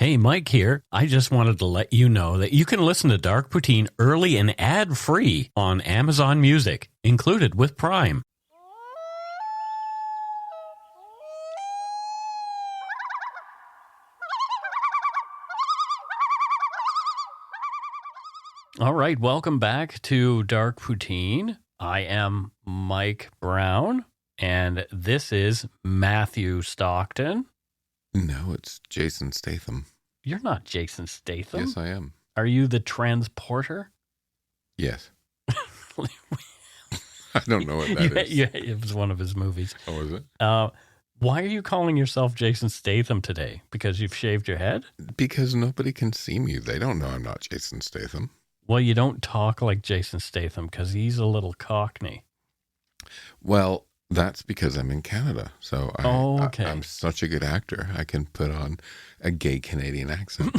Hey, Mike here. I just wanted to let you know that you can listen to Dark Poutine early and ad-free on Amazon Music, included with Prime. All right, welcome back to Dark Poutine. I am Mike Brown, and this is Matthew Stockton. No, it's Jason Statham. You're not Jason Statham. Yes, I am. Are you the transporter? Yes. I don't know what that is. Yeah, it was one of his movies. Oh, is it? Why are you calling yourself Jason Statham today? Because you've shaved your head? Because nobody can see me. They don't know I'm not Jason Statham. Well, you don't talk like Jason Statham because he's a little cockney. Well, that's because I'm in Canada. So I'm such a good actor. I can put on a gay Canadian accent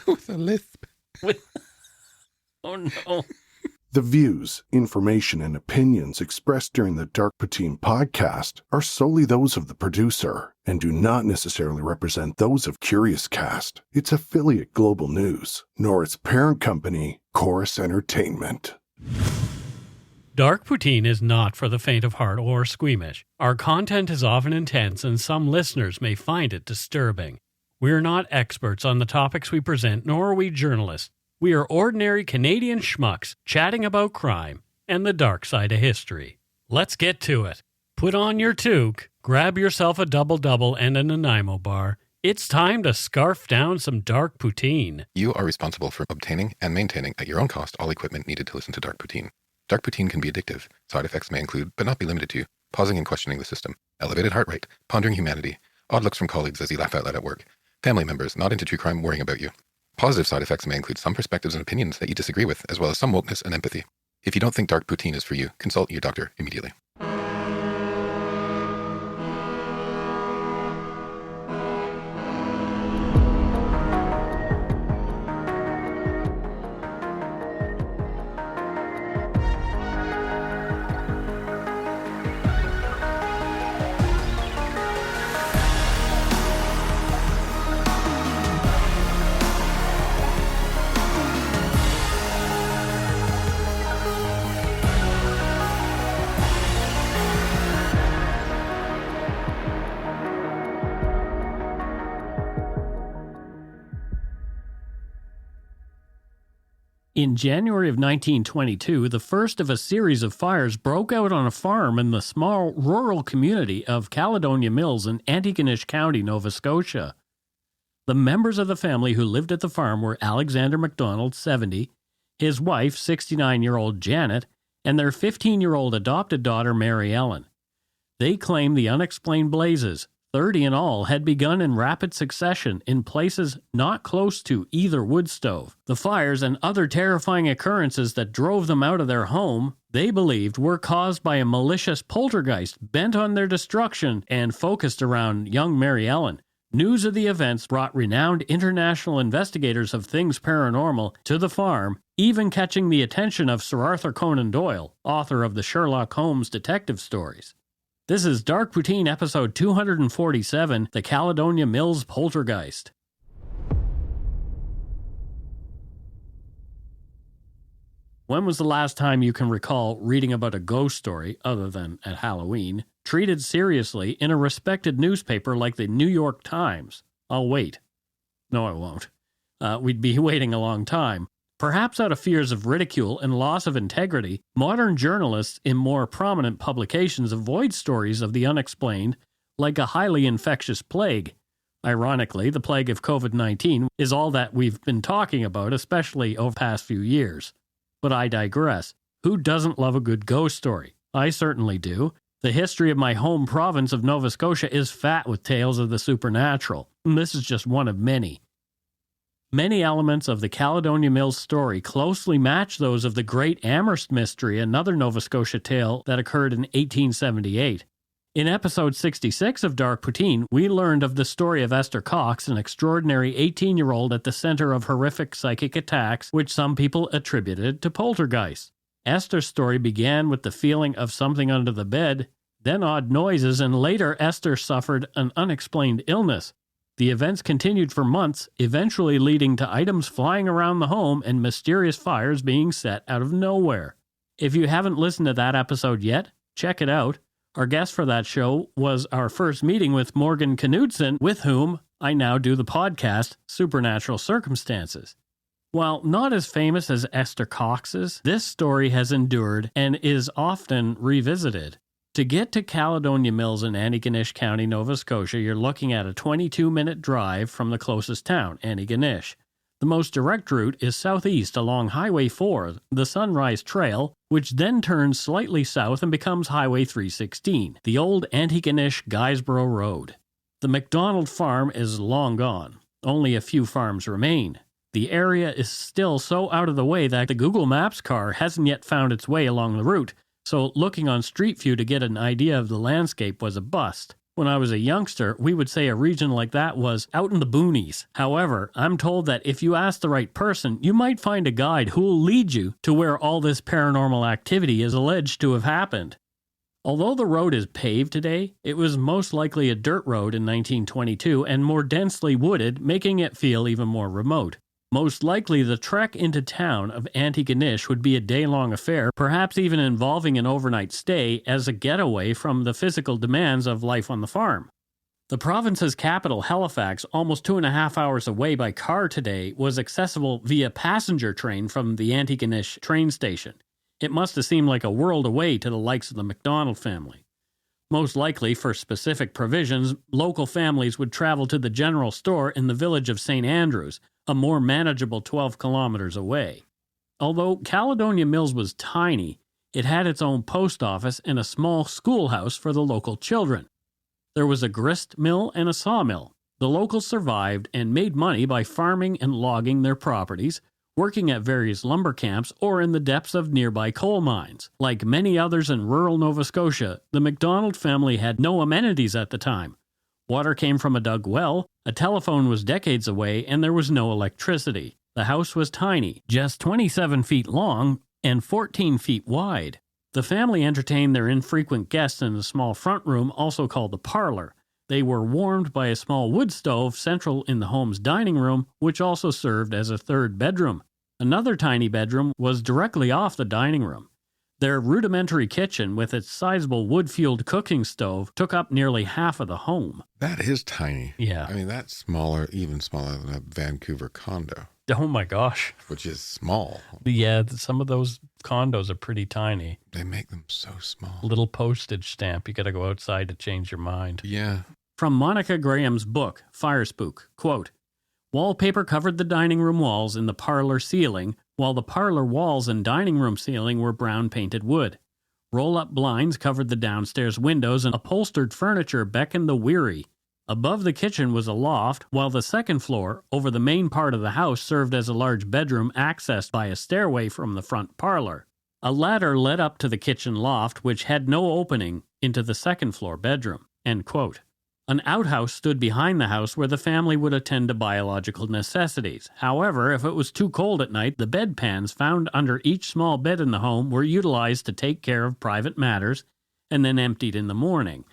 with a lisp. Oh, no. The views, information, and opinions expressed during the Dark Poutine podcast are solely those of the producer and do not necessarily represent those of Curious Cast, its affiliate Global News, nor its parent company, Chorus Entertainment. Dark Poutine is not for the faint of heart or squeamish. Our content is often intense and some listeners may find it disturbing. We are not experts on the topics we present, nor are we journalists. We are ordinary Canadian schmucks chatting about crime and the dark side of history. Let's get to it. Put on your toque, grab yourself a double-double and a Nanaimo bar. It's time to scarf down some Dark Poutine. You are responsible for obtaining and maintaining at your own cost all equipment needed to listen to Dark Poutine. Dark Poutine can be addictive. Side effects may include, but not be limited to, pausing and questioning the system, elevated heart rate, pondering humanity, odd looks from colleagues as you laugh out loud at work, family members not into true crime worrying about you. Positive side effects may include some perspectives and opinions that you disagree with, as well as some wokeness and empathy. If you don't think Dark Poutine is for you, consult your doctor immediately. In January of 1922, the first of a series of fires broke out on a farm in the small rural community of Caledonia Mills in Antigonish County, Nova Scotia. The members of the family who lived at the farm were Alexander MacDonald, 70, his wife, 69-year-old Janet, and their 15-year-old adopted daughter, Mary Ellen. They claimed the unexplained blazes, 30 in all, had begun in rapid succession in places not close to either wood stove. The fires and other terrifying occurrences that drove them out of their home, they believed, were caused by a malicious poltergeist bent on their destruction and focused around young Mary Ellen. News of the events brought renowned international investigators of things paranormal to the farm, even catching the attention of Sir Arthur Conan Doyle, author of the Sherlock Holmes detective stories. This is Dark Poutine episode 247, The Caledonia Mills Poltergeist. When was the last time you can recall reading about a ghost story, other than at Halloween, treated seriously in a respected newspaper like the New York Times? I'll wait. No, I won't. We'd be waiting a long time. Perhaps out of fears of ridicule and loss of integrity, modern journalists in more prominent publications avoid stories of the unexplained like a highly infectious plague. Ironically, the plague of COVID-19 is all that we've been talking about, especially over the past few years. But I digress. Who doesn't love a good ghost story? I certainly do. The history of my home province of Nova Scotia is fat with tales of the supernatural, and this is just one of many. Many elements of the Caledonia Mills story closely match those of the Great Amherst Mystery, another Nova Scotia tale that occurred in 1878. In episode 66 of Dark Poutine, we learned of the story of Esther Cox, an extraordinary 18-year-old at the center of horrific psychic attacks, which some people attributed to poltergeists. Esther's story began with the feeling of something under the bed, then odd noises, and later Esther suffered an unexplained illness. The events continued for months, eventually leading to items flying around the home and mysterious fires being set out of nowhere. If you haven't listened to that episode yet, check it out. Our guest for that show was our first meeting with Morgan Knudsen, with whom I now do the podcast, Supernatural Circumstances. While not as famous as Esther Cox's, this story has endured and is often revisited. To get to Caledonia Mills in Antigonish County, Nova Scotia, you're looking at a 22-minute drive from the closest town, Antigonish. The most direct route is southeast along Highway 4, the Sunrise Trail, which then turns slightly south and becomes Highway 316, the old Antigonish-Guysborough Road. The MacDonald farm is long gone. Only a few farms remain. The area is still so out of the way that the Google Maps car hasn't yet found its way along the route, so looking on Street View to get an idea of the landscape was a bust. When I was a youngster, we would say a region like that was out in the boonies. However, I'm told that if you ask the right person, you might find a guide who will lead you to where all this paranormal activity is alleged to have happened. Although the road is paved today, it was most likely a dirt road in 1922 and more densely wooded, making it feel even more remote. Most likely, the trek into town of Antigonish would be a day-long affair, perhaps even involving an overnight stay as a getaway from the physical demands of life on the farm. The province's capital, Halifax, almost 2.5 hours away by car today, was accessible via passenger train from the Antigonish train station. It must have seemed like a world away to the likes of the MacDonald family. Most likely, for specific provisions, local families would travel to the general store in the village of St. Andrews, a more manageable 12 kilometers away. Although Caledonia Mills was tiny, it had its own post office and a small schoolhouse for the local children. There was a grist mill and a sawmill. The locals survived and made money by farming and logging their properties, working at various lumber camps or in the depths of nearby coal mines. Like many others in rural Nova Scotia, the MacDonald family had no amenities at the time. Water came from a dug well, a telephone was decades away, and there was no electricity. The house was tiny, just 27 feet long and 14 feet wide. The family entertained their infrequent guests in a small front room, also called the parlor. They were warmed by a small wood stove central in the home's dining room, which also served as a third bedroom. Another tiny bedroom was directly off the dining room. Their rudimentary kitchen, with its sizable wood-fueled cooking stove, took up nearly half of the home. That is tiny. Yeah. I mean, that's smaller, even smaller than a Vancouver condo. Oh my gosh. Which is small. Yeah, some of those condos are pretty tiny. They make them so small. Little postage stamp. You got to go outside to change your mind. Yeah. From Monica Graham's book, Fire Spook, quote, "Wallpaper covered the dining room walls in the parlor ceiling, while the parlor walls and dining room ceiling were brown painted wood. Roll-up blinds covered the downstairs windows and upholstered furniture beckoned the weary. Above the kitchen was a loft, while the second floor, over the main part of the house, served as a large bedroom accessed by a stairway from the front parlor. A ladder led up to the kitchen loft, which had no opening into the second floor bedroom." End quote. An outhouse stood behind the house where the family would attend to biological necessities. However, if it was too cold at night, the bedpans found under each small bed in the home were utilized to take care of private matters and then emptied in the morning.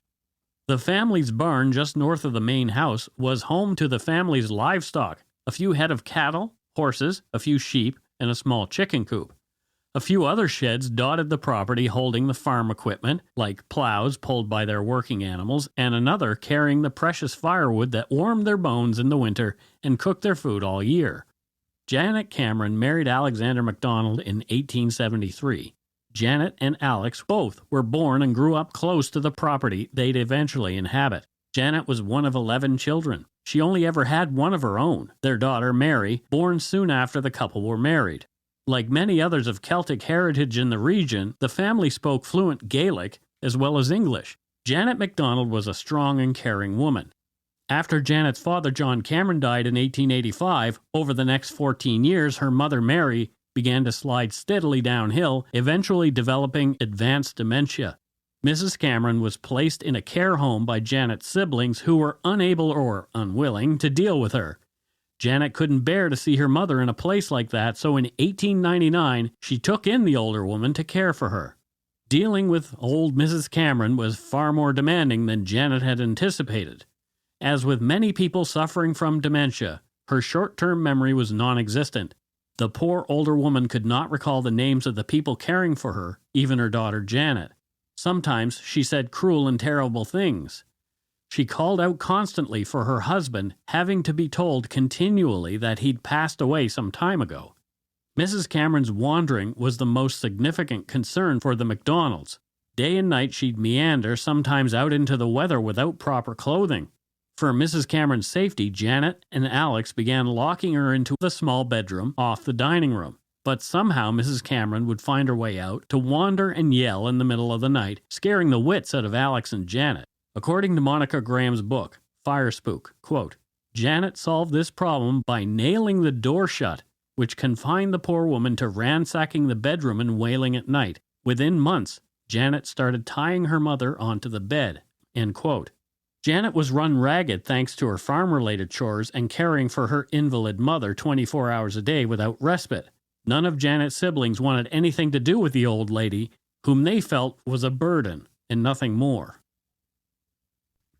The family's barn just north of the main house was home to the family's livestock, a few head of cattle, horses, a few sheep, and a small chicken coop. A few other sheds dotted the property holding the farm equipment, like plows pulled by their working animals, and another carrying the precious firewood that warmed their bones in the winter and cooked their food all year. Janet Cameron married Alexander MacDonald in 1873. Janet and Alex both were born and grew up close to the property they'd eventually inhabit. Janet was one of 11 children. She only ever had one of her own, their daughter Mary, born soon after the couple were married. Like many others of Celtic heritage in the region, the family spoke fluent Gaelic as well as English. Janet MacDonald was a strong and caring woman. After Janet's father, John Cameron, died in 1885, over the next 14 years, her mother, Mary, began to slide steadily downhill, eventually developing advanced dementia. Mrs. Cameron was placed in a care home by Janet's siblings who were unable or unwilling to deal with her. Janet couldn't bear to see her mother in a place like that, so in 1899, she took in the older woman to care for her. Dealing with old Mrs. Cameron was far more demanding than Janet had anticipated. As with many people suffering from dementia, her short-term memory was non-existent. The poor older woman could not recall the names of the people caring for her, even her daughter Janet. Sometimes she said cruel and terrible things. She called out constantly for her husband, having to be told continually that he'd passed away some time ago. Mrs. Cameron's wandering was the most significant concern for the MacDonalds. Day and night she'd meander, sometimes out into the weather without proper clothing. For Mrs. Cameron's safety, Janet and Alex began locking her into the small bedroom off the dining room. But somehow Mrs. Cameron would find her way out to wander and yell in the middle of the night, scaring the wits out of Alex and Janet. According to Monica Graham's book, Fire Spook, quote, Janet solved this problem by nailing the door shut, which confined the poor woman to ransacking the bedroom and wailing at night. Within months, Janet started tying her mother onto the bed, end quote. Janet was run ragged thanks to her farm-related chores and caring for her invalid mother 24 hours a day without respite. None of Janet's siblings wanted anything to do with the old lady, whom they felt was a burden and nothing more.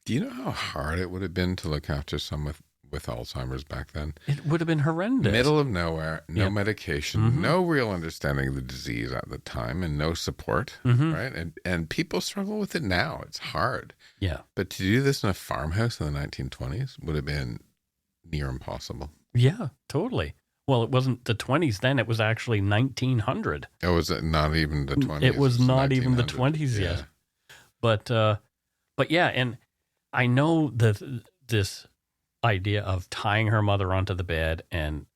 Do you know how hard it would have been to look after someone with Alzheimer's back then? It would have been horrendous. Middle of nowhere, no medication, no real understanding of the disease at the time, and no support, right? And people struggle with it now. It's hard. Yeah. But to do this in a farmhouse in the 1920s would have been near impossible. Yeah, totally. Well, it wasn't the 20s then. It was actually 1900. It was not even the 20s. It was not even the 20s yet. But yeah, and I know that this idea of tying her mother onto the bed and,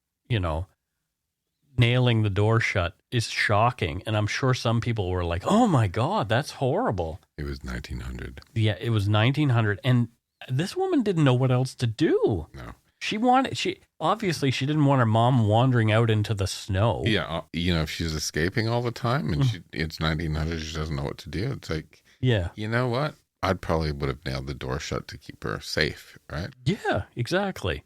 nailing the door shut is shocking. And I'm sure some people were like, oh my God, that's horrible. It was 1900. Yeah, it was 1900. And this woman didn't know what else to do. No. She obviously she didn't want her mom wandering out into the snow. Yeah, if she's escaping all the time and it's 1900, she doesn't know what to do. It's like, yeah, you know what? I'd probably would have nailed the door shut to keep her safe, right? Yeah, exactly.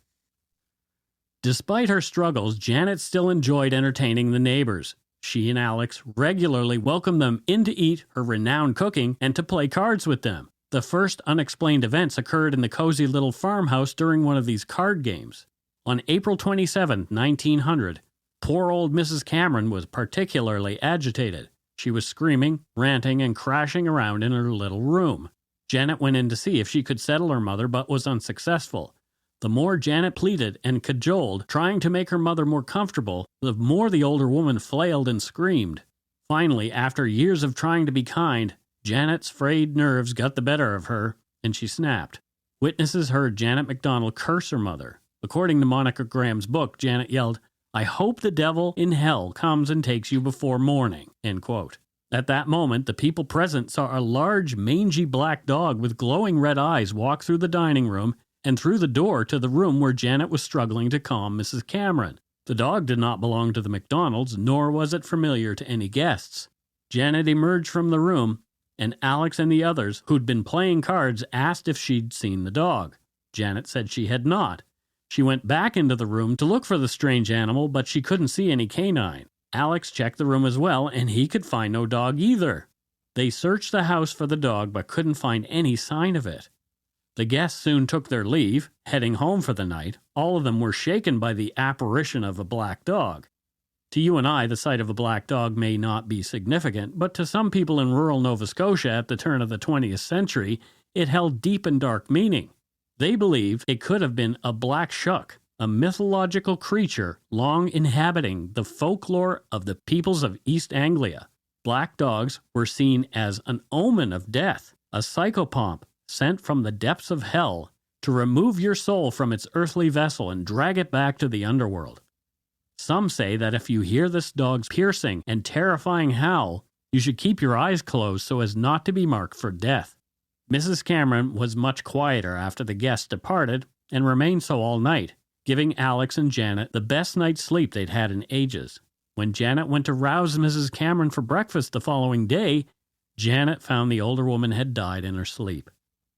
Despite her struggles, Janet still enjoyed entertaining the neighbors. She and Alex regularly welcomed them in to eat her renowned cooking and to play cards with them. The first unexplained events occurred in the cozy little farmhouse during one of these card games. On April 27, 1900, poor old Mrs. Cameron was particularly agitated. She was screaming, ranting, and crashing around in her little room. Janet went in to see if she could settle her mother, but was unsuccessful. The more Janet pleaded and cajoled, trying to make her mother more comfortable, the more the older woman flailed and screamed. Finally, after years of trying to be kind, Janet's frayed nerves got the better of her, and she snapped. Witnesses heard Janet MacDonald curse her mother. According to Monica Graham's book, Janet yelled, "I hope the devil in hell comes and takes you before morning," end quote. At that moment, the people present saw a large, mangy black dog with glowing red eyes walk through the dining room and through the door to the room where Janet was struggling to calm Mrs. Cameron. The dog did not belong to the MacDonalds, nor was it familiar to any guests. Janet emerged from the room, and Alex and the others, who'd been playing cards, asked if she'd seen the dog. Janet said she had not. She went back into the room to look for the strange animal, but she couldn't see any canine. Alex checked the room as well, and he could find no dog either. They searched the house for the dog, but couldn't find any sign of it. The guests soon took their leave, heading home for the night. All of them were shaken by the apparition of a black dog. To you and I, the sight of a black dog may not be significant, but to some people in rural Nova Scotia at the turn of the 20th century, it held deep and dark meaning. They believed it could have been a black shuck, a mythological creature long inhabiting the folklore of the peoples of East Anglia. Black dogs were seen as an omen of death, a psychopomp sent from the depths of hell to remove your soul from its earthly vessel and drag it back to the underworld. Some say that if you hear this dog's piercing and terrifying howl, you should keep your eyes closed so as not to be marked for death. Mrs. Cameron was much quieter after the guests departed and remained so all night, giving Alex and Janet the best night's sleep they'd had in ages. When Janet went to rouse Mrs. Cameron for breakfast the following day, Janet found the older woman had died in her sleep.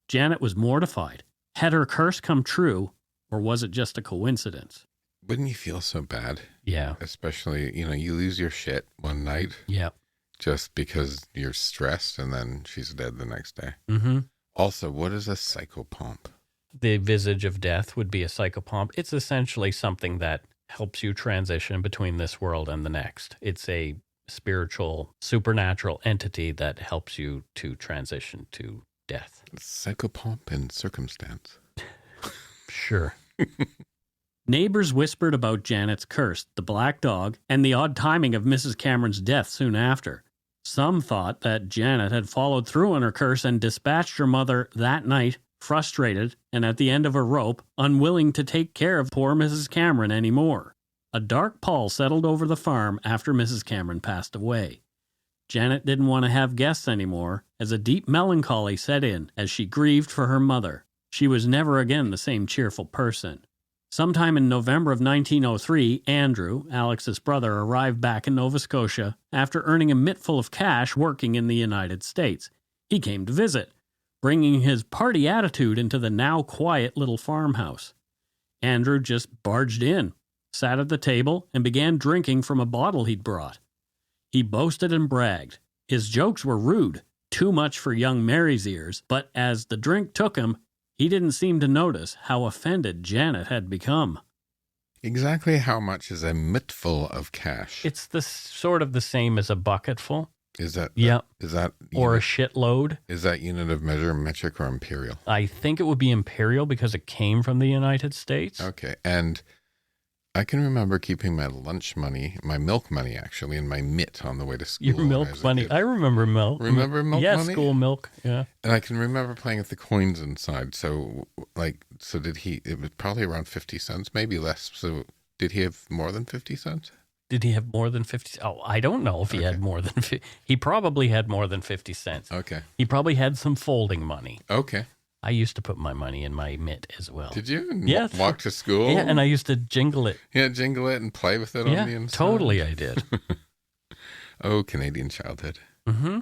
Janet was mortified. Had her curse come true, or was it just a coincidence? Wouldn't you feel so bad? Yeah. Especially, you lose your shit one night. Yeah. Just because you're stressed and then she's dead the next day. Mm-hmm. Also, what is a psychopomp? the visage of death would be a psychopomp. It's essentially something that helps you transition between this world and the next. It's a spiritual, supernatural entity that helps you to transition to death. Psychopomp in circumstance. Sure. Neighbors whispered about Janet's curse, the black dog, and the odd timing of Mrs. Cameron's death soon after. Some thought that Janet had followed through on her curse and dispatched her mother that night, frustrated and at the end of a rope, unwilling to take care of poor Mrs. Cameron anymore. A dark pall settled over the farm after Mrs. Cameron passed away. Janet didn't want to have guests anymore, as a deep melancholy set in as she grieved for her mother. She was never again the same cheerful person. Sometime in November of 1903, Andrew, Alex's brother, arrived back in Nova Scotia after earning a mittful of cash working in the United States. He came to visit, bringing his party attitude into the now quiet little farmhouse. Andrew just barged in, sat at the table, and began drinking from a bottle he'd brought. He boasted and bragged. His jokes were rude, too much for young Mary's ears, but as the drink took him, he didn't seem to notice how offended Janet had become. Exactly how much is a mittful of cash? It's sort of the same as a bucketful. Is that or a shitload? Is that unit of measure metric or imperial? I think it would be imperial because it came from the United States. Okay, and I can remember keeping my lunch money, my milk money actually, in my mitt on the way to school. Your milk money. I remember milk. Remember milk money? Yeah, school milk. Yeah. And I can remember playing with the coins inside. So did he, it was probably around 50 cents, maybe less. So did he have more than 50 cents? Did he have more than 50? Oh, I don't know if he had more than 50. He probably had more than 50 cents. Okay. He probably had some folding money. Okay. I used to put my money in my mitt as well. Did you? Yeah. Walk to school? Yeah, and I used to jingle it. Yeah, jingle it and play with it on the inside. Totally I did. Oh, Canadian childhood. Mm-hmm.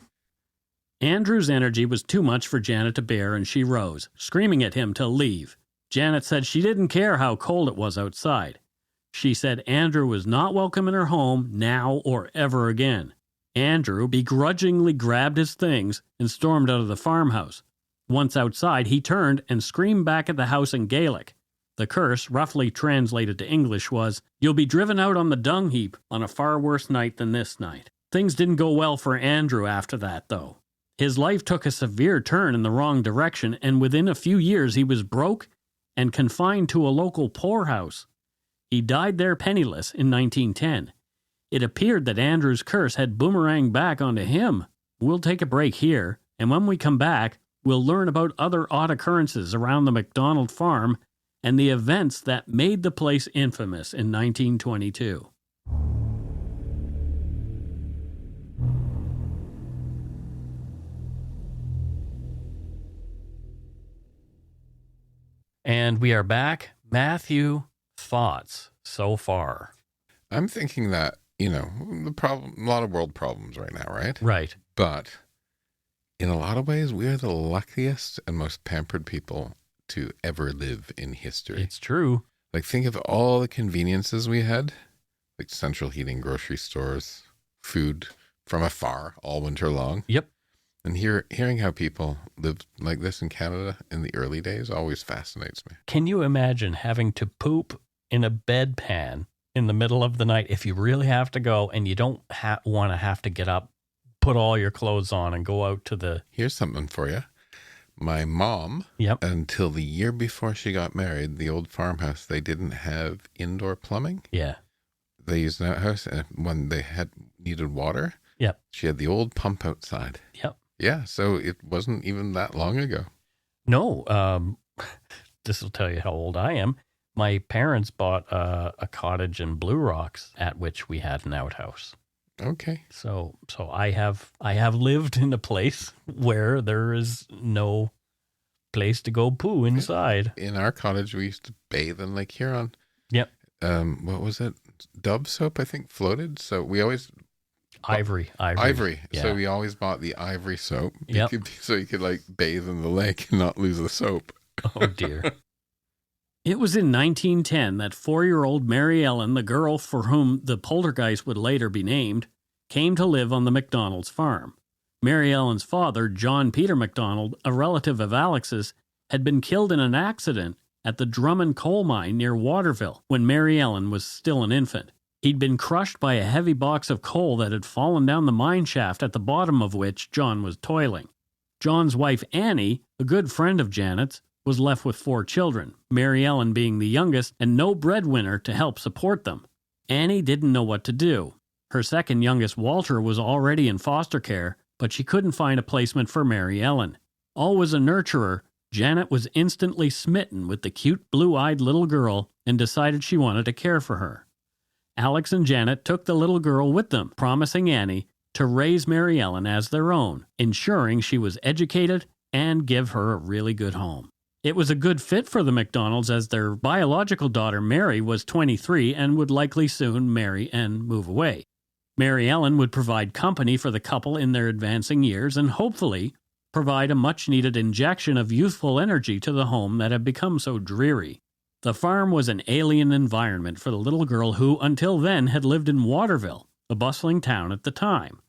Andrew's energy was too much for Janet to bear, and she rose, screaming at him to leave. Janet said she didn't care how cold it was outside. She said Andrew was not welcome in her home now or ever again. Andrew begrudgingly grabbed his things and stormed out of the farmhouse. Once outside, he turned and screamed back at the house in Gaelic. The curse, roughly translated to English, was, "You'll be driven out on the dung heap on a far worse night than this night." Things didn't go well for Andrew after that, though. His life took a severe turn in the wrong direction, and within a few years he was broke and confined to a local poorhouse. He died there penniless in 1910. It appeared that Andrew's curse had boomeranged back onto him. We'll take a break here, and when we come back, we'll learn about other odd occurrences around the MacDonald farm and the events that made the place infamous in 1922. And we are back. Matthew, thoughts so far? I'm thinking that, a lot of world problems right now, right? Right. But in a lot of ways, we are the luckiest and most pampered people to ever live in history. It's true. Like, think of all the conveniences we had, like central heating, grocery stores, food from afar all winter long. Yep. And hearing how people lived like this in Canada in the early days always fascinates me. Can you imagine having to poop in a bedpan in the middle of the night if you really have to go and you don't want to have to get up, put all your clothes on and go out to the... Here's something for you. My mom, until the year before she got married, the old farmhouse, they didn't have indoor plumbing. Yeah. They used an outhouse, and when they needed water, she had the old pump outside. Yep. Yeah, so it wasn't even that long ago. No, this will tell you how old I am. My parents bought a cottage in Blue Rocks at which we had an outhouse. Okay. So I have lived in a place where there is no place to go poo inside. In our cottage, we used to bathe in Lake Huron. Yep. What was it? Dove soap, I think, floated. So we always... Ivory. Yeah. So we always bought the ivory soap. Yep. So you could like bathe in the lake and not lose the soap. Oh, dear. It was in 1910 that 4-year-old Mary Ellen, the girl for whom the Poltergeist would later be named, came to live on the MacDonald's farm. Mary Ellen's father, John Peter MacDonald, a relative of Alex's, had been killed in an accident at the Drummond coal mine near Waterville when Mary Ellen was still an infant. He'd been crushed by a heavy box of coal that had fallen down the mine shaft at the bottom of which John was toiling. John's wife Annie, a good friend of Janet's, was left with 4 children, Mary Ellen being the youngest and no breadwinner to help support them. Annie didn't know what to do. Her second youngest, Walter, was already in foster care, but she couldn't find a placement for Mary Ellen. Always a nurturer, Janet was instantly smitten with the cute blue-eyed little girl and decided she wanted to care for her. Alex and Janet took the little girl with them, promising Annie to raise Mary Ellen as their own, ensuring she was educated and give her a really good home. It was a good fit for the MacDonalds as their biological daughter Mary was 23 and would likely soon marry and move away. Mary Ellen would provide company for the couple in their advancing years and hopefully provide a much-needed injection of youthful energy to the home that had become so dreary. The farm was an alien environment for the little girl who, until then, had lived in Waterville, a bustling town at the time.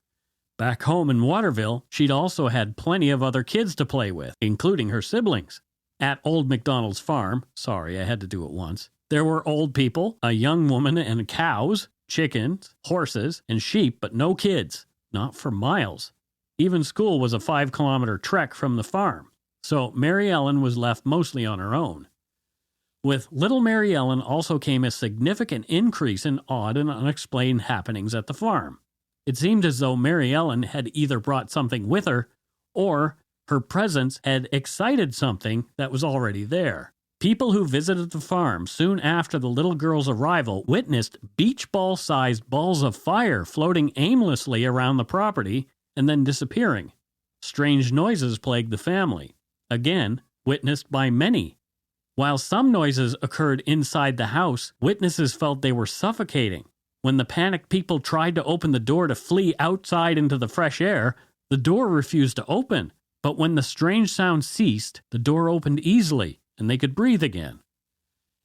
Back home in Waterville, she'd also had plenty of other kids to play with, including her siblings. At Old MacDonald's farm, sorry, I had to do it once, there were old people, a young woman and cows, chickens, horses, and sheep, but no kids, not for miles. Even school was a 5-kilometer trek from the farm, so Mary Ellen was left mostly on her own. With little Mary Ellen also came a significant increase in odd and unexplained happenings at the farm. It seemed as though Mary Ellen had either brought something with her, or her presence had excited something that was already there. People who visited the farm soon after the little girl's arrival witnessed beach ball-sized balls of fire floating aimlessly around the property and then disappearing. Strange noises plagued the family, again witnessed by many. While some noises occurred inside the house, witnesses felt they were suffocating. When the panicked people tried to open the door to flee outside into the fresh air, the door refused to open. But when the strange sound ceased, the door opened easily, and they could breathe again.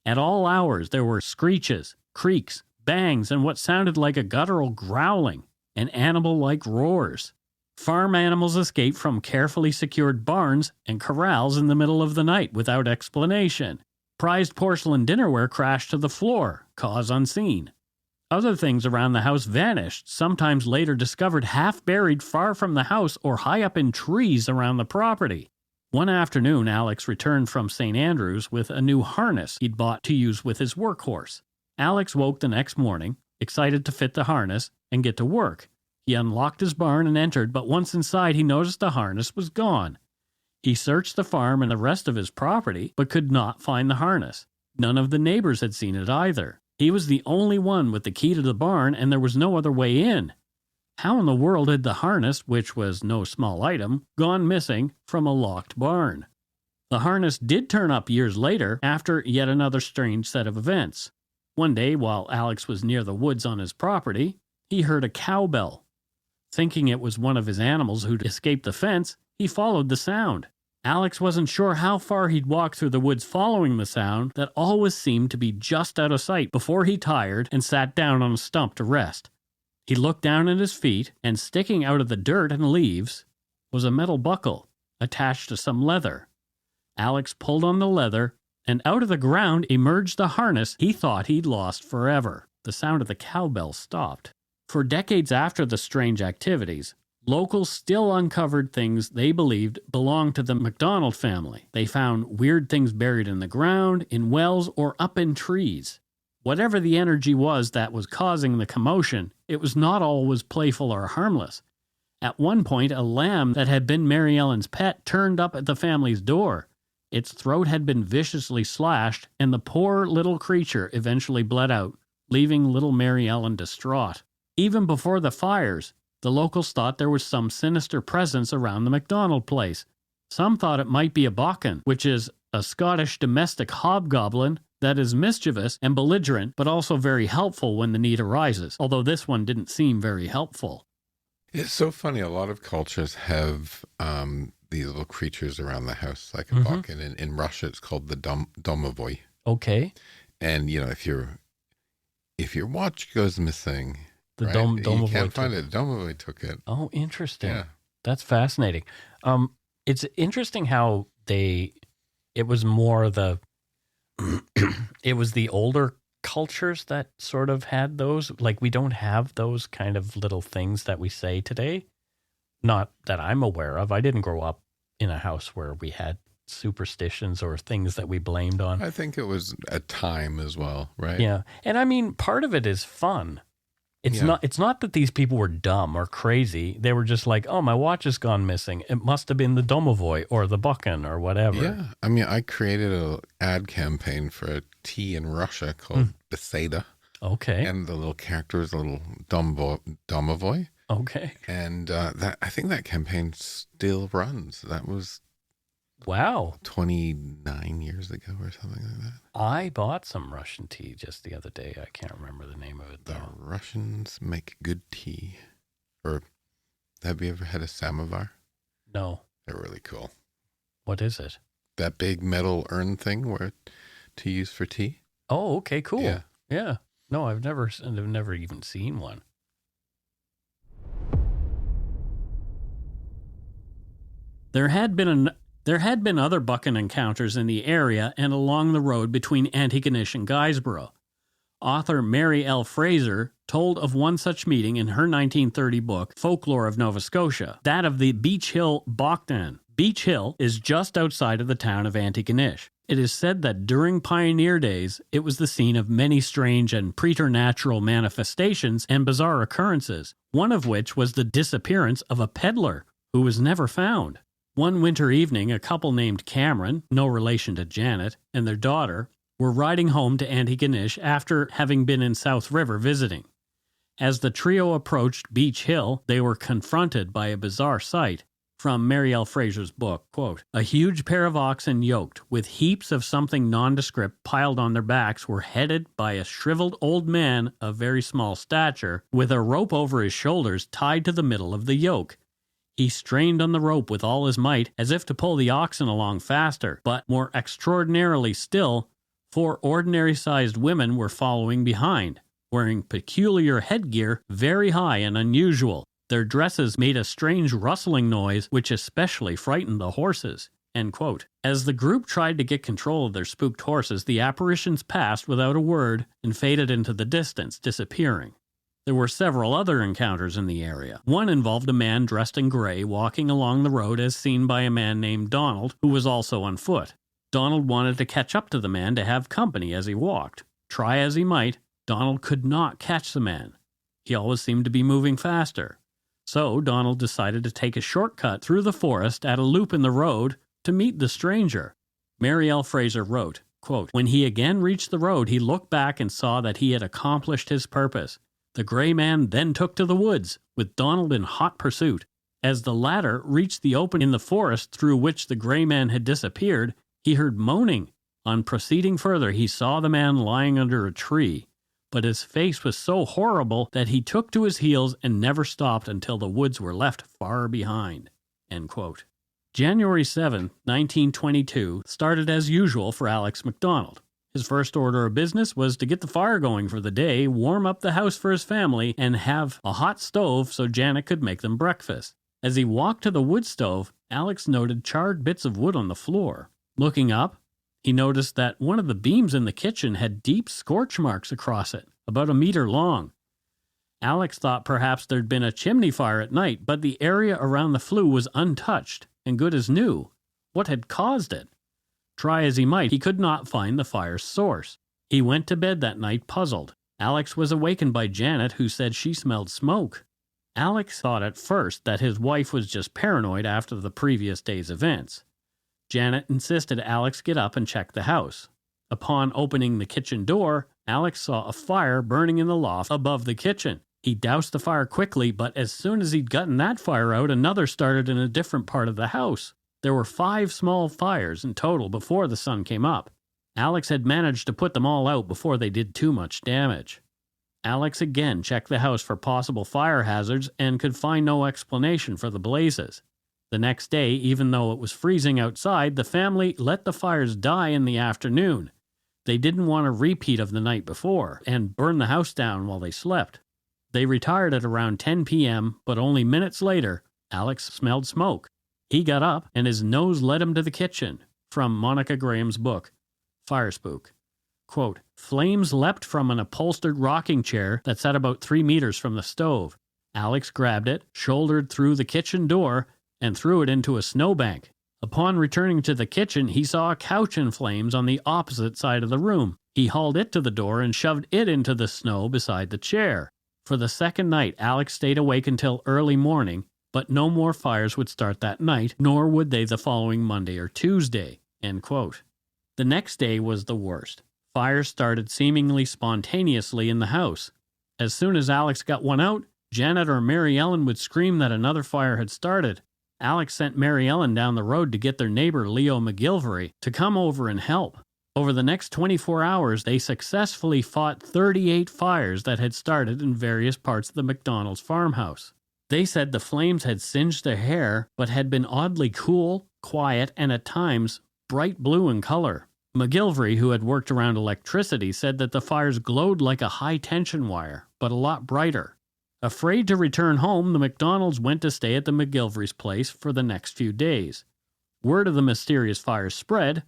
At all hours there were screeches, creaks, bangs, and what sounded like a guttural growling, and animal-like roars. Farm animals escaped from carefully secured barns and corrals in the middle of the night without explanation. Prized porcelain dinnerware crashed to the floor, cause unseen. Other things around the house vanished, sometimes later discovered half buried far from the house or high up in trees around the property. One afternoon, Alex returned from St. Andrews with a new harness he'd bought to use with his workhorse. Alex woke the next morning, excited to fit the harness and get to work. He unlocked his barn and entered, but once inside he noticed the harness was gone. He searched the farm and the rest of his property, but could not find the harness. None of the neighbors had seen it either. He was the only one with the key to the barn, and there was no other way in. How in the world had the harness, which was no small item, gone missing from a locked barn? The harness did turn up years later after yet another strange set of events. One day, while Alex was near the woods on his property, he heard a cowbell. Thinking it was one of his animals who'd escaped the fence, he followed the sound. Alex wasn't sure how far he'd walked through the woods following the sound that always seemed to be just out of sight before he tired and sat down on a stump to rest. He looked down at his feet, and sticking out of the dirt and leaves was a metal buckle attached to some leather. Alex pulled on the leather, and out of the ground emerged the harness he thought he'd lost forever. The sound of the cowbell stopped. For decades after the strange activities, locals still uncovered things they believed belonged to the MacDonald family. They found weird things buried in the ground, in wells, or up in trees. Whatever the energy was that was causing the commotion, it was not always playful or harmless. At one point, a lamb that had been Mary Ellen's pet turned up at the family's door. Its throat had been viciously slashed, and the poor little creature eventually bled out, leaving little Mary Ellen distraught. Even before the fires, the locals thought there was some sinister presence around the MacDonald place. Some thought it might be a Bachan, which is a Scottish domestic hobgoblin that is mischievous and belligerent, but also very helpful when the need arises, although this one didn't seem very helpful. It's so funny. A lot of cultures have these little creatures around the house, like a Bachan. In Russia, it's called the domovoi. Okay. And, you know, if your watch goes missing... The right? domovoi you can't find it. Domovoi took it. Oh, interesting. Yeah. That's fascinating. It's interesting how they It was more it was the older cultures that sort of had those. Like, we don't have those kind of little things that we say today. Not that I'm aware of. I didn't grow up in a house where we had superstitions or things that we blamed on. I think it was a time as well, right? Yeah. And I mean, part of it is fun. It's not that these people were dumb or crazy. They were just like, oh, my watch has gone missing. It must have been the domovoy or the buchan or whatever. Yeah. I mean, I created an ad campaign for a tea in Russia called Beseda. Okay. And the little character was a little domovoy. Okay. And I think that campaign still runs. That was wow, 29 years ago or something like that. I bought some Russian tea just the other day. I can't remember the name of it, though. The Russians make good tea. Or have you ever had a samovar? No. They're really cool. What is it? That big metal urn thing to use for tea. Oh, okay, cool. Yeah. No, I've never even seen one. There had been other buchan encounters in the area and along the road between Antigonish and Guysborough. Author Mary L. Fraser told of one such meeting in her 1930 book, Folklore of Nova Scotia, that of the Beach Hill Bogdan. Beach Hill is just outside of the town of Antigonish. It is said that during pioneer days, it was the scene of many strange and preternatural manifestations and bizarre occurrences, one of which was the disappearance of a peddler who was never found. One winter evening, a couple named Cameron, no relation to Janet, and their daughter were riding home to Antigonish after having been in South River visiting. As the trio approached Beach Hill, they were confronted by a bizarre sight. From Mary L. Fraser's book, quote, a huge pair of oxen yoked, with heaps of something nondescript piled on their backs, were headed by a shriveled old man of very small stature, with a rope over his shoulders tied to the middle of the yoke. He strained on the rope with all his might, as if to pull the oxen along faster, but more extraordinarily still, 4 ordinary-sized women were following behind, wearing peculiar headgear very high and unusual. Their dresses made a strange rustling noise, which especially frightened the horses. End quote. As the group tried to get control of their spooked horses, the apparitions passed without a word and faded into the distance, disappearing. There were several other encounters in the area. One involved a man dressed in gray walking along the road as seen by a man named Donald, who was also on foot. Donald wanted to catch up to the man to have company as he walked. Try as he might, Donald could not catch the man. He always seemed to be moving faster. So Donald decided to take a shortcut through the forest at a loop in the road to meet the stranger. Mary L. Fraser wrote, quote, when he again reached the road, he looked back and saw that he had accomplished his purpose. The gray man then took to the woods, with Donald in hot pursuit. As the latter reached the opening in the forest through which the gray man had disappeared, he heard moaning. On proceeding further, he saw the man lying under a tree, but his face was so horrible that he took to his heels and never stopped until the woods were left far behind. End quote. January 7, 1922, started as usual for Alex MacDonald. His first order of business was to get the fire going for the day, warm up the house for his family, and have a hot stove so Janet could make them breakfast. As he walked to the wood stove, Alex noted charred bits of wood on the floor. Looking up, he noticed that one of the beams in the kitchen had deep scorch marks across it, about a meter long. Alex thought perhaps there'd been a chimney fire at night, but the area around the flue was untouched and good as new. What had caused it? Try as he might, he could not find the fire's source. He went to bed that night puzzled. Alex was awakened by Janet, who said she smelled smoke. Alex thought at first that his wife was just paranoid after the previous day's events. Janet insisted Alex get up and check the house. Upon opening the kitchen door, Alex saw a fire burning in the loft above the kitchen. He doused the fire quickly, but as soon as he'd gotten that fire out, another started in a different part of the house. There were 5 small fires in total before the sun came up. Alex had managed to put them all out before they did too much damage. Alex again checked the house for possible fire hazards and could find no explanation for the blazes. The next day, even though it was freezing outside, the family let the fires die in the afternoon. They didn't want a repeat of the night before and burn the house down while they slept. They retired at around 10 p.m., but only minutes later, Alex smelled smoke. He got up, and his nose led him to the kitchen. from Monica Graham's book, Fire Spook. Quote, flames leapt from an upholstered rocking chair that sat about 3 meters from the stove. Alex grabbed it, shouldered through the kitchen door, and threw it into a snowbank. Upon returning to the kitchen, he saw a couch in flames on the opposite side of the room. He hauled it to the door and shoved it into the snow beside the chair. For the second night, Alex stayed awake until early morning, but no more fires would start that night, nor would they the following Monday or Tuesday. End quote. The next day was the worst. Fires started seemingly spontaneously in the house. As soon as Alex got one out, Janet or Mary Ellen would scream that another fire had started. Alex sent Mary Ellen down the road to get their neighbor Leo McGilvery to come over and help. Over the next 24 hours, they successfully fought 38 fires that had started in various parts of the MacDonald's farmhouse. They said the flames had singed their hair, but had been oddly cool, quiet, and at times bright blue in color. McGilvery, who had worked around electricity, said that the fires glowed like a high-tension wire, but a lot brighter. Afraid to return home, the MacDonalds went to stay at the McGilvery's place for the next few days. Word of the mysterious fires spread.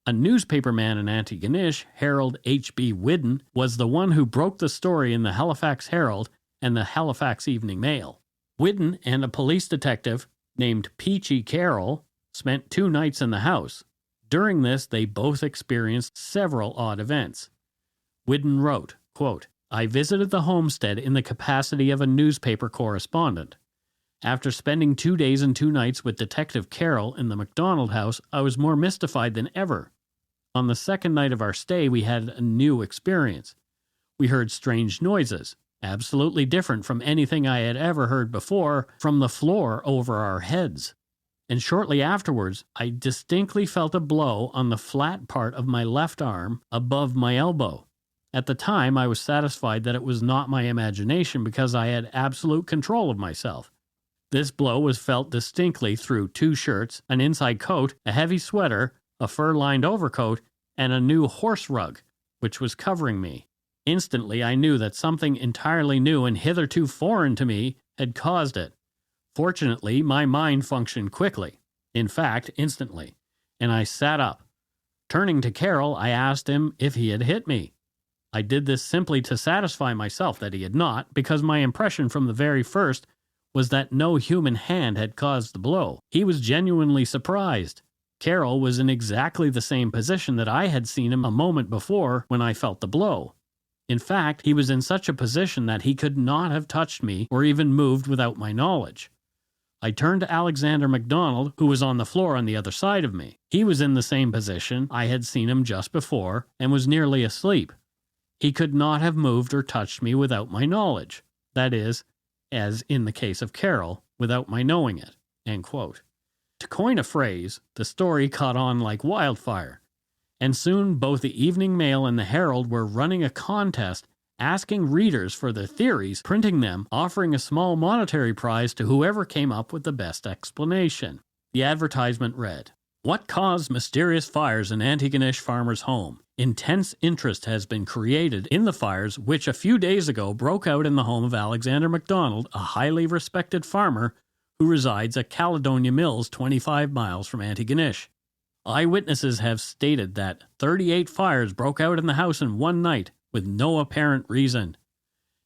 A newspaperman in Antigonish, Harold H.B. Whidden, was the one who broke the story in the Halifax Herald and the Halifax Evening Mail. Whidden and a police detective named Peachy Carroll spent 2 nights in the house. During this, they both experienced several odd events. Whidden wrote, quote, I visited the homestead in the capacity of a newspaper correspondent. After spending 2 days and 2 nights with Detective Carroll in the MacDonald house, I was more mystified than ever. On the second night of our stay, we had a new experience. We heard strange noises, absolutely different from anything I had ever heard before, from the floor over our heads. And shortly afterwards, I distinctly felt a blow on the flat part of my left arm above my elbow. At the time, I was satisfied that it was not my imagination because I had absolute control of myself. This blow was felt distinctly through 2 shirts, an inside coat, a heavy sweater, a fur-lined overcoat, and a new horse rug, which was covering me. Instantly, I knew that something entirely new and hitherto foreign to me had caused it. Fortunately, my mind functioned quickly, in fact, instantly, and I sat up. Turning to Carroll, I asked him if he had hit me. I did this simply to satisfy myself that he had not, because my impression from the very first was that no human hand had caused the blow. He was genuinely surprised. Carroll was in exactly the same position that I had seen him a moment before when I felt the blow. In fact, he was in such a position that he could not have touched me or even moved without my knowledge. I turned to Alexander MacDonald, who was on the floor on the other side of me. He was in the same position I had seen him just before and was nearly asleep. He could not have moved or touched me without my knowledge. That is, as in the case of Carroll, without my knowing it. End quote. To coin a phrase, the story caught on like wildfire, and soon both the Evening Mail and the Herald were running a contest asking readers for their theories, printing them, offering a small monetary prize to whoever came up with the best explanation. The advertisement read, What caused mysterious fires in Antigonish farmer's home? Intense interest has been created in the fires which a few days ago broke out in the home of Alexander MacDonald, a highly respected farmer who resides at Caledonia Mills 25 miles from Antigonish. Eyewitnesses have stated that 38 fires broke out in the house in one night, with no apparent reason.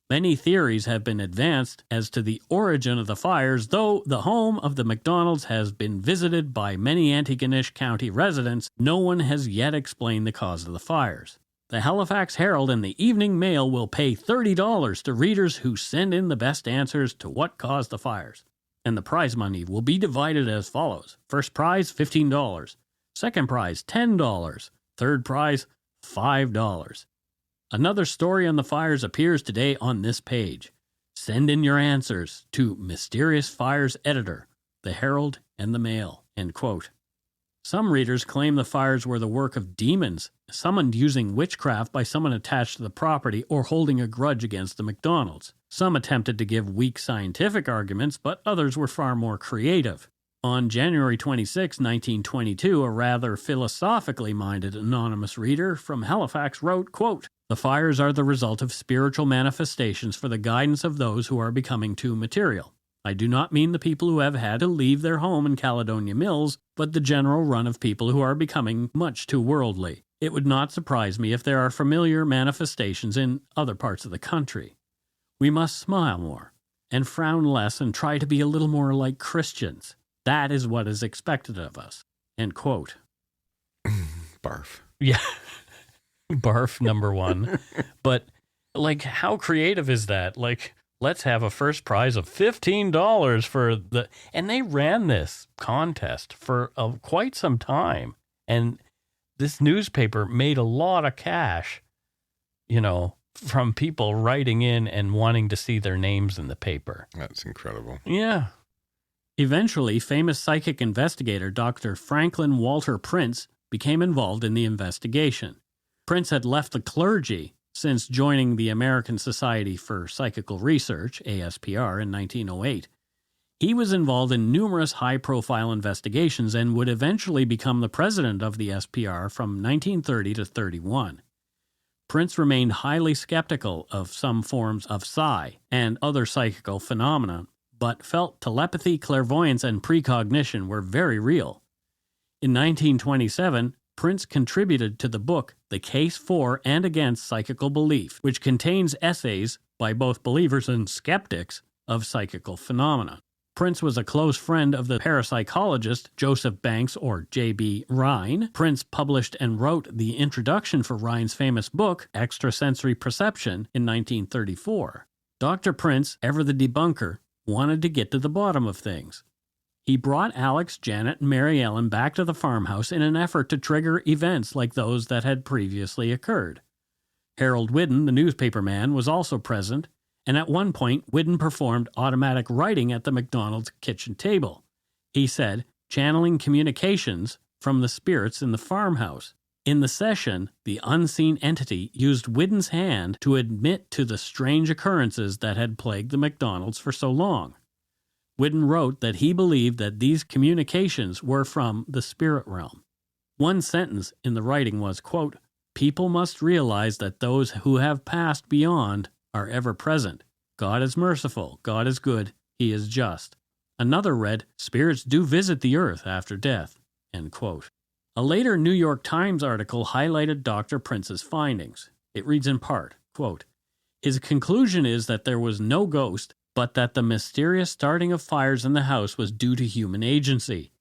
Many theories have been advanced as to the origin of the fires, though the home of the MacDonalds has been visited by many Antigonish County residents. No one has yet explained the cause of the fires. The Halifax Herald and the Evening Mail will pay $30 to readers who send in the best answers to what caused the fires. And the prize money will be divided as follows. First prize, $15. Second prize, $10. Third prize, $5. Another story on the fires appears today on this page. Send in your answers to Mysterious Fires Editor, The Herald and the Mail. End quote. Some readers claim the fires were the work of demons, summoned using witchcraft by someone attached to the property or holding a grudge against the MacDonalds. Some attempted to give weak scientific arguments, but others were far more creative. On January 26, 1922, a rather philosophically minded anonymous reader from Halifax wrote, quote, The fires are the result of spiritual manifestations for the guidance of those who are becoming too material. I do not mean the people who have had to leave their home in Caledonia Mills, but the general run of people who are becoming much too worldly. It would not surprise me if there are familiar manifestations in other parts of the country. We must smile more, and frown less, and try to be a little more like Christians. That is what is expected of us." End quote. Barf. Yeah. Barf number one. But, like, how creative is that? Like, let's have a first prize of $15 for the... And they ran this contest for quite some time. And this newspaper made a lot of cash, from people writing in and wanting to see their names in the paper. That's incredible. Yeah. Eventually, famous psychic investigator Dr. Franklin Walter Prince became involved in the investigation. Prince had left the clergy since joining the American Society for Psychical Research, ASPR, in 1908. He was involved in numerous high-profile investigations and would eventually become the president of the SPR from 1930 to 31. Prince remained highly skeptical of some forms of psi and other psychical phenomena, but felt telepathy, clairvoyance, and precognition were very real. In 1927, Prince contributed to the book The Case For and Against Psychical Belief, which contains essays by both believers and skeptics of psychical phenomena. Prince was a close friend of the parapsychologist Joseph Banks, or J.B. Rhine. Prince published and wrote the introduction for Rhine's famous book, Extrasensory Perception, in 1934. Dr. Prince, ever the debunker, wanted to get to the bottom of things. He brought Alex, Janet, and Mary Ellen back to the farmhouse in an effort to trigger events like those that had previously occurred. Harold Whidden, the newspaper man, was also present, and at one point, Whidden performed automatic writing at the MacDonald's kitchen table. He said, channeling communications from the spirits in the farmhouse. In the session, the unseen entity used Whidden's hand to admit to the strange occurrences that had plagued the MacDonalds for so long. Whidden wrote that he believed that these communications were from the spirit realm. One sentence in the writing was, quote, "People must realize that those who have passed beyond are ever present. God is merciful, God is good, He is just." Another read, "Spirits do visit the earth after death." End quote. A later New York Times article highlighted Dr. Prince's findings. It reads in part, quote, "His conclusion is that there was no ghost, but that the mysterious starting of fires in the house was due to human agency.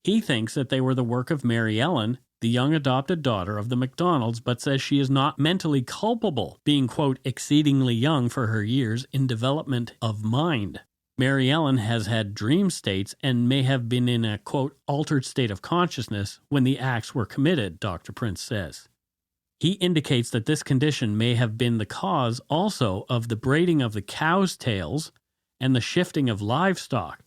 He thinks that they were the work of Mary Ellen, the young adopted daughter of the MacDonalds, but says she is not mentally culpable, being, quote, exceedingly young for her years in development of mind. Mary Ellen has had dream states and may have been in a, quote, altered state of consciousness when the acts were committed," Dr. Prince says. He indicates that this condition may have been the cause also of the braiding of the cows' tails and the shifting of livestock.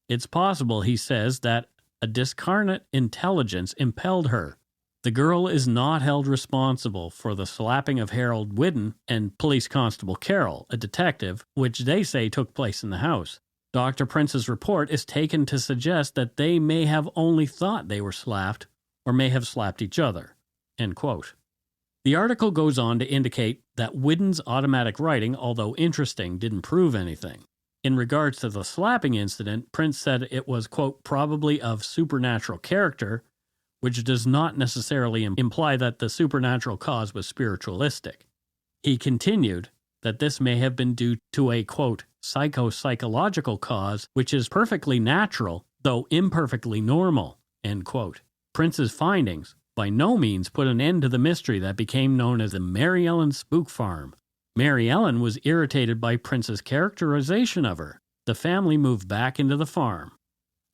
It's possible, he says, that a discarnate intelligence impelled her. The girl is not held responsible for the slapping of Harold Whidden and Police Constable Carroll, a detective, which they say took place in the house. Dr. Prince's report is taken to suggest that they may have only thought they were slapped or may have slapped each other. End quote. The article goes on to indicate that Whidden's automatic writing, although interesting, didn't prove anything. In regards to the slapping incident, Prince said it was, quote, probably of supernatural character, which does not necessarily imply that the supernatural cause was spiritualistic. He continued that this may have been due to a, quote, psychological cause, which is perfectly natural, though imperfectly normal, end quote. Prince's findings by no means put an end to the mystery that became known as the Mary Ellen Spook Farm. Mary Ellen was irritated by Prince's characterization of her. The family moved back into the farm.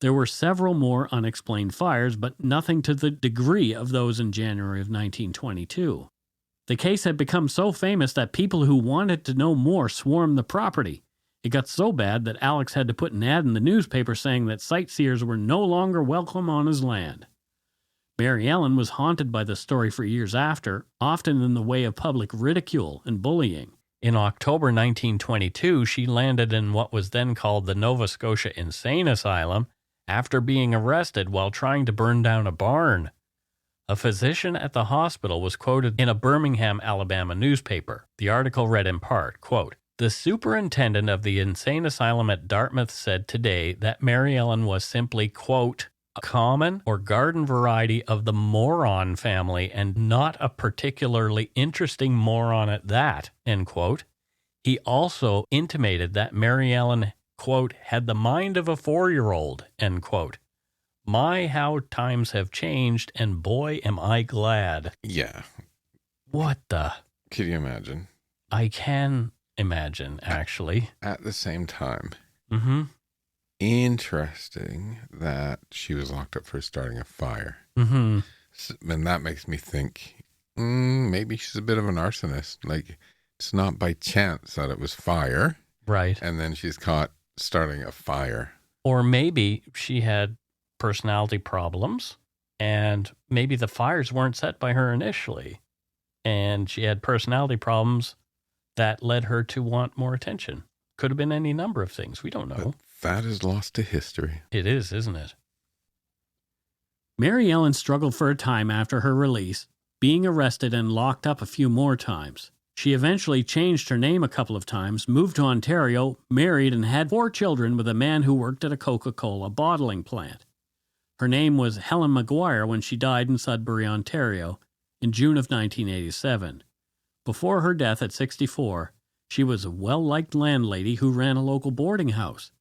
There were several more unexplained fires, but nothing to the degree of those in January of 1922. The case had become so famous that people who wanted to know more swarmed the property. It got so bad that Alex had to put an ad in the newspaper saying that sightseers were no longer welcome on his land. Mary Ellen was haunted by the story for years after, often in the way of public ridicule and bullying. In October 1922, she landed in what was then called the Nova Scotia Insane Asylum after being arrested while trying to burn down a barn. A physician at the hospital was quoted in a Birmingham, Alabama newspaper. The article read in part, quote, The superintendent of the insane asylum at Dartmouth said today that Mary Ellen was simply, quote, a common or garden variety of the moron family and not a particularly interesting moron at that, end quote. He also intimated that Mary Ellen, quote, had the mind of a 4-year-old, end quote. My, how times have changed, and boy, am I glad. Yeah. What the? Can you imagine? I can imagine, actually. At the same time, Mm-hmm. interesting that she was locked up for starting a fire. Mm-hmm. And that makes me think, maybe she's a bit of an arsonist. Like, it's not by chance that it was fire. Right. And then she's caught starting a fire. Or maybe she had personality problems, and maybe the fires weren't set by her initially, and she had personality problems that led her to want more attention. Could have been any number of things. We don't know. But that is lost to history. It is, isn't it? Mary Ellen struggled for a time after her release, being arrested and locked up a few more times. She eventually changed her name a couple of times, moved to Ontario, married, and had 4 children with a man who worked at a Coca-Cola bottling plant. Her name was Helen Maguire when she died in Sudbury, Ontario, in June of 1987. Before her death at 64, she was a well-liked landlady who ran a local boarding house.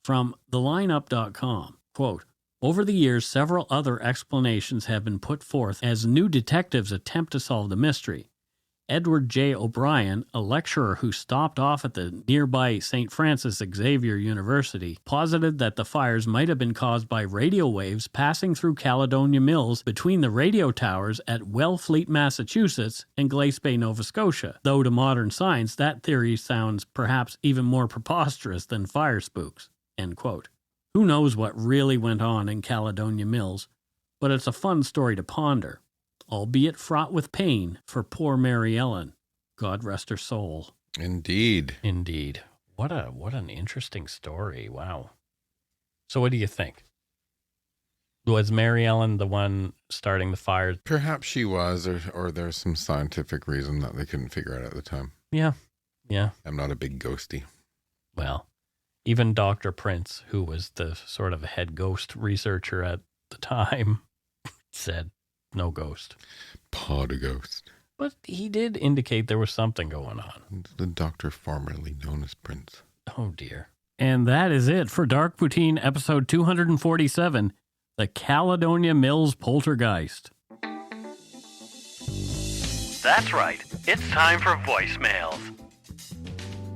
From thelineup.com, quote, over the years, several other explanations have been put forth as new detectives attempt to solve the mystery. Edward J. O'Brien, a lecturer who stopped off at the nearby St. Francis Xavier University, posited that the fires might have been caused by radio waves passing through Caledonia Mills between the radio towers at Wellfleet, Massachusetts, and Glace Bay, Nova Scotia, though to modern science that theory sounds perhaps even more preposterous than fire spooks, end quote. Who knows what really went on in Caledonia Mills, but it's a fun story to ponder. Albeit fraught with pain for poor Mary Ellen. God rest her soul. Indeed. Indeed. What an interesting story. Wow. So what do you think? Was Mary Ellen the one starting the fire? Perhaps she was, or there's some scientific reason that they couldn't figure out at the time. Yeah. I'm not a big ghosty. Well, even Dr. Prince, who was the sort of head ghost researcher at the time, said, no ghost. Pod a ghost. But he did indicate there was something going on. The doctor formerly known as Prince. Oh, dear. And that is it for Dark Poutine episode 247, The Caledonia Mills Poltergeist. That's right. It's time for voicemails.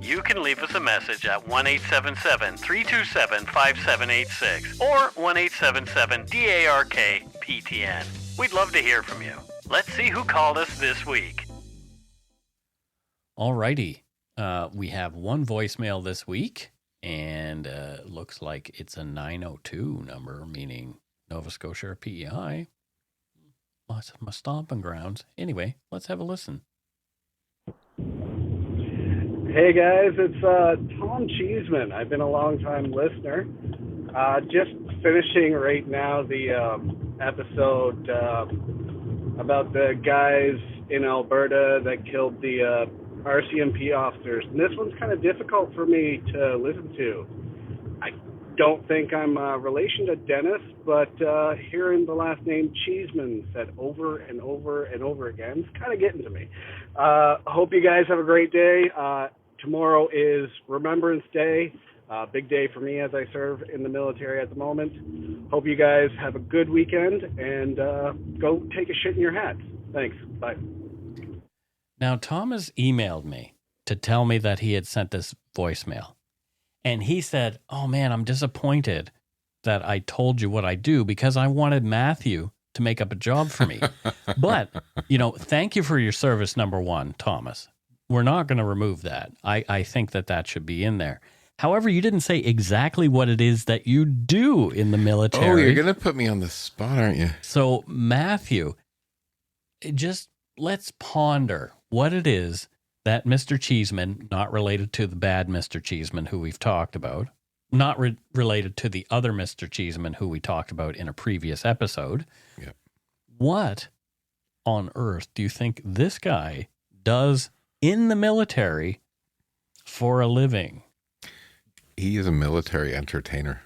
You can leave us a message at 1-877-327-5786 or 1-877-DARK-PTN. We'd love to hear from you. Let's see who called us this week. Alrighty. We have one voicemail this week, and looks like it's a 902 number, meaning Nova Scotia or PEI. Lots of my stomping grounds. Anyway, let's have a listen. Hey guys, it's Tom Cheeseman. I've been a long-time listener. Just finishing right now the episode about the guys in Alberta that killed the RCMP officers. And this one's kind of difficult for me to listen to. I don't think I'm a relation to Dennis, but hearing the last name Cheeseman said over and over and over again, it's kind of getting to me. Hope you guys have a great day. Tomorrow is Remembrance Day. Big day for me as I serve in the military at the moment. Hope you guys have a good weekend and go take a shit in your hats. Thanks. Bye. Now, Thomas emailed me to tell me that he had sent this voicemail. And he said, oh man, I'm disappointed that I told you what I do because I wanted Matthew to make up a job for me. But, thank you for your service, number one, Thomas. We're not going to remove that. I think that should be in there. However, you didn't say exactly what it is that you do in the military. Oh, you're going to put me on the spot, aren't you? So, Matthew, just let's ponder what it is that Mr. Cheeseman, not related to the bad Mr. Cheeseman who we've talked about, not related to the other Mr. Cheeseman who we talked about in a previous episode. Yeah. What on earth do you think this guy does in the military for a living? He is a military entertainer.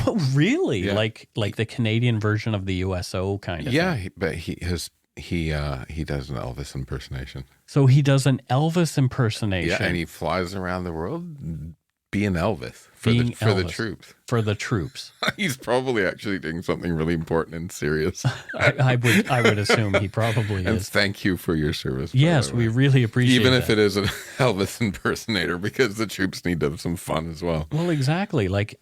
Oh, really? Yeah. Like the Canadian version of the USO kind of thing? But he does an Elvis impersonation. So he does an Elvis impersonation. Yeah, and he flies around the world being Elvis for the troops. For the troops. He's probably actually doing something really important and serious. I would assume he probably And is. thank you for your service. Yes, we really appreciate it. Even if it is an Elvis impersonator, because the troops need to have some fun as well. Well, exactly. Like,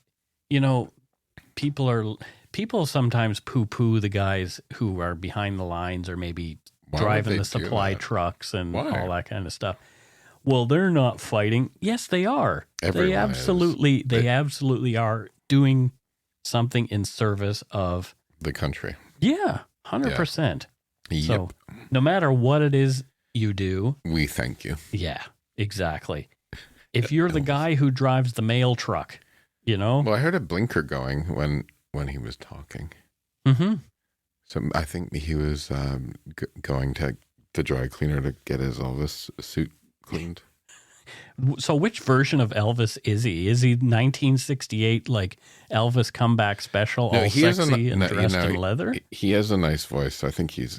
people sometimes poo-poo the guys who are behind the lines or maybe driving the supply trucks and all that kind of stuff. Well, they're not fighting. Yes, they are. They absolutely are doing something in service of the country. Yeah, 100%. Yep. So no matter what it is you do, we thank you. Yeah, exactly. If you're the guy who drives the mail truck, Well, I heard a blinker going when he was talking. Mm-hmm. So I think he was going to the dry cleaner to get his Elvis suit cleaned. So which version of Elvis is he? Is he 1968 like Elvis comeback special, all sexy and dressed in leather? He has a nice voice. I think he was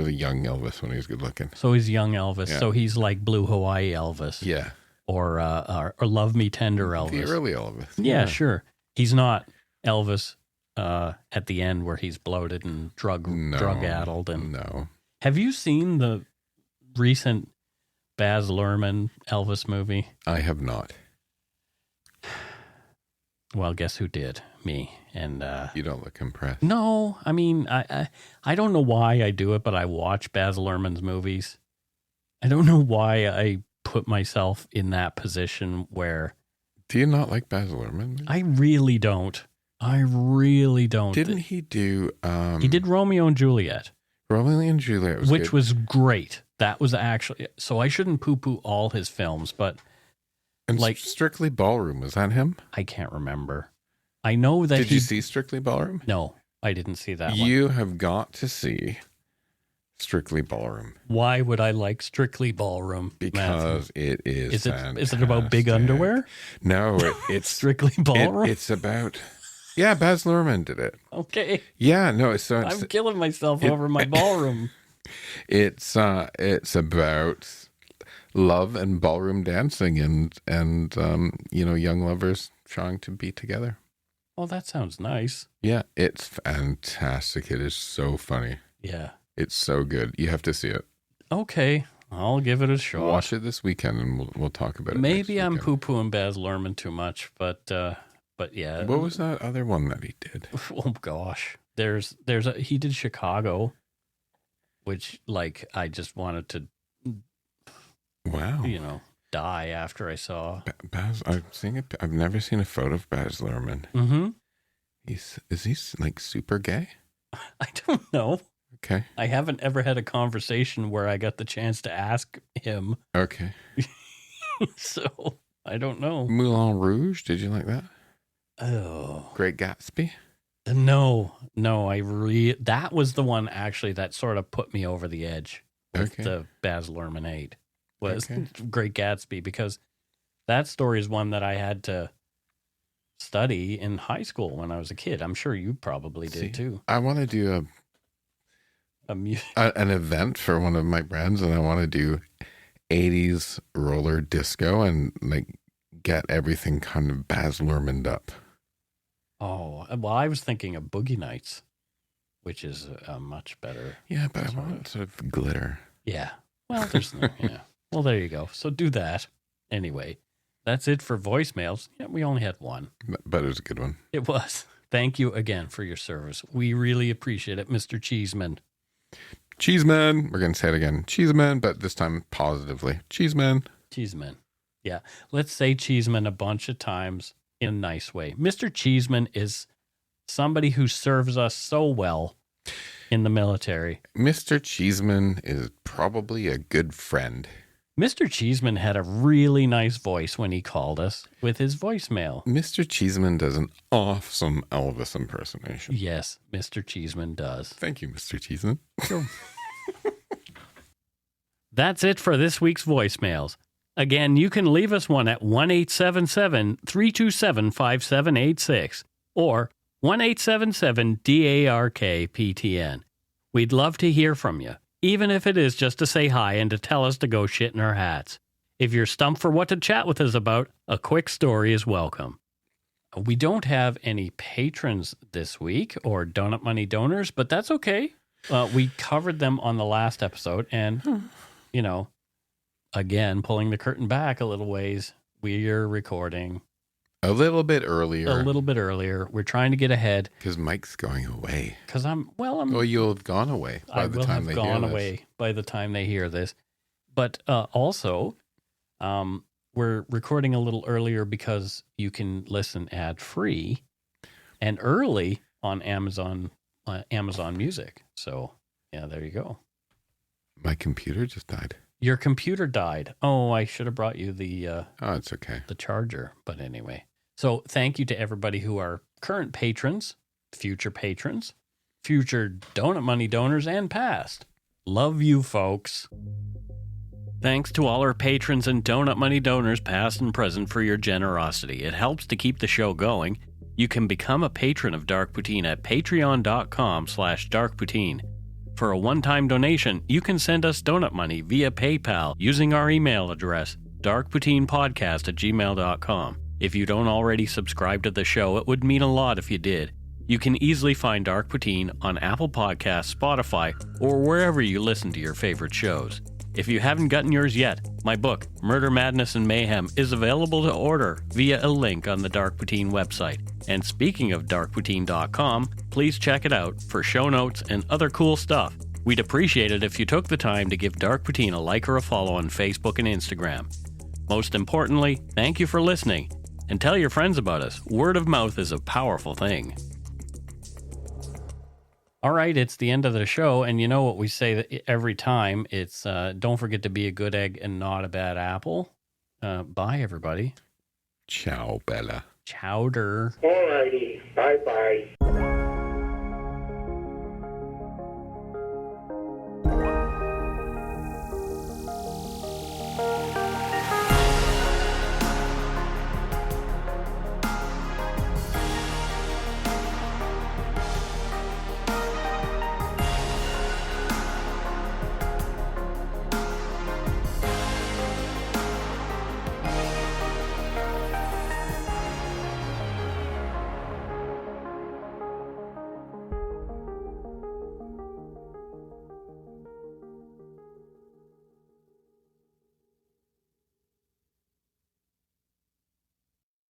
a young Elvis when he was good looking. So he's young Elvis. Yeah. So he's like Blue Hawaii Elvis. Yeah. Or Love Me Tender Elvis. The early Elvis. Yeah, sure. He's not Elvis at the end where he's bloated and drug-addled. No. Have you seen the recent Baz Luhrmann Elvis movie? I have not. Well, guess who did? Me. And you don't look impressed. No, I mean, I don't know why I do it, but I watch Baz Luhrmann's movies. I don't know why I put myself in that position where... Do you not like Baz Luhrmann? I really don't. Didn't he do... he did Romeo and Juliet. Romeo and Juliet was Which good. was great. That was actually... So I shouldn't poo-poo all his films, but... And Strictly Ballroom, was that him? I can't remember. I know that Did you see Strictly Ballroom? No, I didn't see that one. You have got to see Strictly Ballroom. Why would I like Strictly Ballroom? Because it is fantastic. Is it about big underwear? No, it's Strictly Ballroom? It's about... Yeah, Baz Luhrmann did it. Okay. Yeah, no, it's I'm killing myself over my ballroom. It's about love and ballroom dancing and young lovers trying to be together. Oh, that sounds nice. Yeah, it's fantastic. It is so funny. Yeah. It's so good. You have to see it. Okay, I'll give it a shot. Watch it this weekend and we'll talk about it. Maybe I'm poo-pooing Baz Luhrmann too much, but yeah. What was that other one that he did? Oh gosh. He did Chicago, which I just wanted to die after I saw. Baz, I've never seen a photo of Baz Luhrmann. Mm-hmm. Is he like super gay? I don't know. Okay. I haven't ever had a conversation where I got the chance to ask him. Okay. So I don't know. Moulin Rouge, did you like that? Oh. Great Gatsby? No, that was the one actually that sort of put me over the edge with the Baz Luhrmann 8 was Great Gatsby, because that story is one that I had to study in high school when I was a kid. I'm sure you probably did too. I want to do an event for one of my brands, and I want to do 80s roller disco and get everything kind of Baz Luhrmanned up. Oh, well, I was thinking of Boogie Nights, which is a much better. Yeah, but I want sort of glitter. Yeah. Well, there's yeah. Well, there you go. So do that. Anyway, that's it for voicemails. Yeah, we only had one. But it was a good one. It was. Thank you again for your service. We really appreciate it, Mr. Cheeseman. Cheeseman. We're going to say it again. Cheeseman, but this time positively. Cheeseman. Cheeseman. Yeah. Let's say Cheeseman a bunch of times in a nice way. Mr. Cheeseman is somebody who serves us so well in the military. Mr. Cheeseman is probably a good friend. Mr. Cheeseman had a really nice voice when he called us with his voicemail. Mr. Cheeseman does an awesome Elvis impersonation. Yes, Mr. Cheeseman does. Thank you, Mr. Cheeseman. That's it for this week's voicemails. Again, you can leave us one at 1-877-327-5786 or 1-877-DARK-PTN. We'd love to hear from you, even if it is just to say hi and to tell us to go shit in our hats. If you're stumped for what to chat with us about, a quick story is welcome. We don't have any patrons this week or donut money donors, but that's okay. We covered them on the last episode, and, you know, again, pulling the curtain back a little ways, we are recording a little bit earlier. We're trying to get ahead. Because Mike's going away. Because Well, you'll have gone away by the time they hear this. I will have gone away by the time they hear this. But also, we're recording a little earlier because you can listen ad-free and early on Amazon Music. So, yeah, there you go. My computer just died. Your computer died. Oh, I should have brought you the oh, it's okay. The charger. But anyway. So, thank you to everybody who are current patrons, future donut money donors, and past. Love you, folks. Thanks to all our patrons and donut money donors, past and present, for your generosity. It helps to keep the show going. You can become a patron of Dark Poutine at patreon.com/darkpoutine. For a one-time donation, you can send us donut money via PayPal using our email address, darkpoutinepodcast@gmail.com. If you don't already subscribe to the show, it would mean a lot if you did. You can easily find Dark Poutine on Apple Podcasts, Spotify, or wherever you listen to your favorite shows. If you haven't gotten yours yet, my book, Murder, Madness, and Mayhem, is available to order via a link on the Dark Poutine website. And speaking of darkpoutine.com, please check it out for show notes and other cool stuff. We'd appreciate it if you took the time to give Dark Poutine a like or a follow on Facebook and Instagram. Most importantly, thank you for listening, and tell your friends about us. Word of mouth is a powerful thing. All right, it's the end of the show, and you know what we say every time. It's don't forget to be a good egg and not a bad apple. Bye, everybody. Ciao, Bella. Chowder. All righty. Bye-bye.